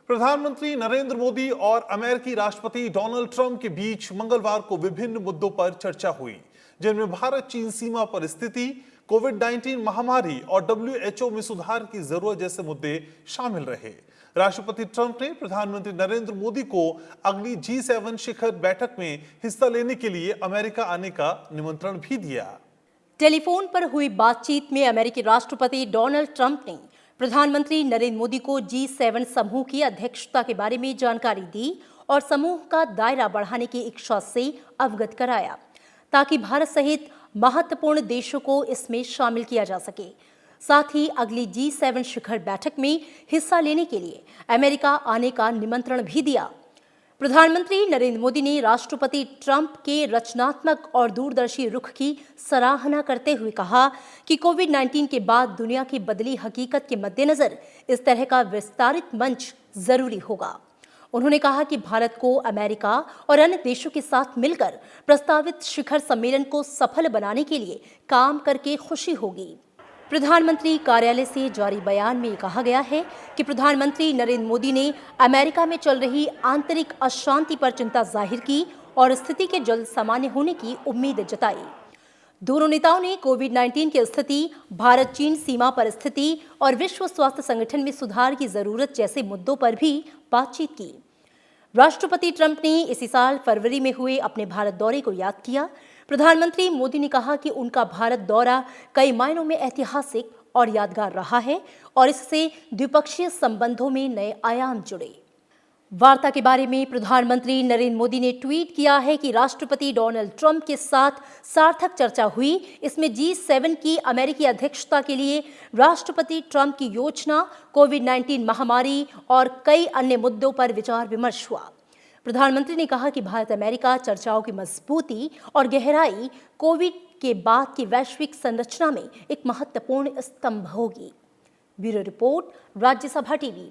प्रधानमंत्री नरेंद्र मोदी और अमेरिकी राष्ट्रपति डोनाल्ड ट्रंप के बीच मंगलवार को विभिन्न मुद्दों पर चर्चा हुई, जिनमें भारत चीन सीमा पर स्थिति, कोविड-19 महामारी और WHO में सुधार की जरूरत जैसे मुद्दे शामिल रहे। राष्ट्रपति ट्रंप ने प्रधानमंत्री नरेंद्र मोदी को अगली G7 शिखर बैठक में हिस्सा लेने के लिए अमेरिका आने का निमंत्रण भी दिया। टेलीफोन पर हुई बातचीत में अमेरिकी राष्ट्रपति डोनाल्ड ट्रंप ने प्रधानमंत्री नरेंद्र मोदी को G7 समूह की अध्यक्षता के बारे में जानकारी दी और समूह का दायरा बढ़ाने की इच्छा से अवगत कराया, ताकि भारत सहित महत्वपूर्ण देशों को इसमें शामिल किया जा सके। साथ ही अगली G7 शिखर बैठक में हिस्सा लेने के लिए अमेरिका आने का निमंत्रण भी दिया। प्रधानमंत्री नरेंद्र मोदी ने राष्ट्रपति ट्रंप के रचनात्मक और दूरदर्शी रुख की सराहना करते हुए कहा कि कोविड-19 के बाद दुनिया की बदली हकीकत के मद्देनजर इस तरह का विस्तारित मंच जरूरी होगा। उन्होंने कहा कि भारत को अमेरिका और अन्य देशों के साथ मिलकर प्रस्तावित शिखर सम्मेलन को सफल बनाने के लिए काम करके खुशी होगी। प्रधानमंत्री कार्यालय से जारी बयान में कहा गया है कि प्रधानमंत्री नरेंद्र मोदी ने अमेरिका में चल रही आंतरिक अशांति पर चिंता जाहिर की और स्थिति के जल्द सामान्य होने की उम्मीद जताई। दोनों नेताओं ने कोविड-19 की स्थिति, भारत चीन सीमा पर स्थिति और विश्व स्वास्थ्य संगठन में सुधार की जरूरत जैसे मुद्दों पर भी बातचीत की। राष्ट्रपति ट्रंप ने इसी साल फरवरी में हुए अपने भारत दौरे को याद किया। प्रधानमंत्री मोदी ने कहा कि उनका भारत दौरा कई मायनों में ऐतिहासिक और यादगार रहा है और इससे द्विपक्षीय संबंधों में नए आयाम जुड़े। वार्ता के बारे में प्रधानमंत्री नरेंद्र मोदी ने ट्वीट किया है कि राष्ट्रपति डोनाल्ड ट्रंप के साथ सार्थक चर्चा हुई। इसमें G7 की अमेरिकी अध्यक्षता के लिए राष्ट्रपति ट्रंप की योजना, कोविड-19 महामारी और कई अन्य मुद्दों पर विचार विमर्श हुआ। प्रधानमंत्री ने कहा कि भारत अमेरिका चर्चाओं की मजबूती और गहराई कोविड के बाद की वैश्विक संरचना में एक महत्वपूर्ण स्तंभ होगी। Bureau report, Rajya Sabha TV.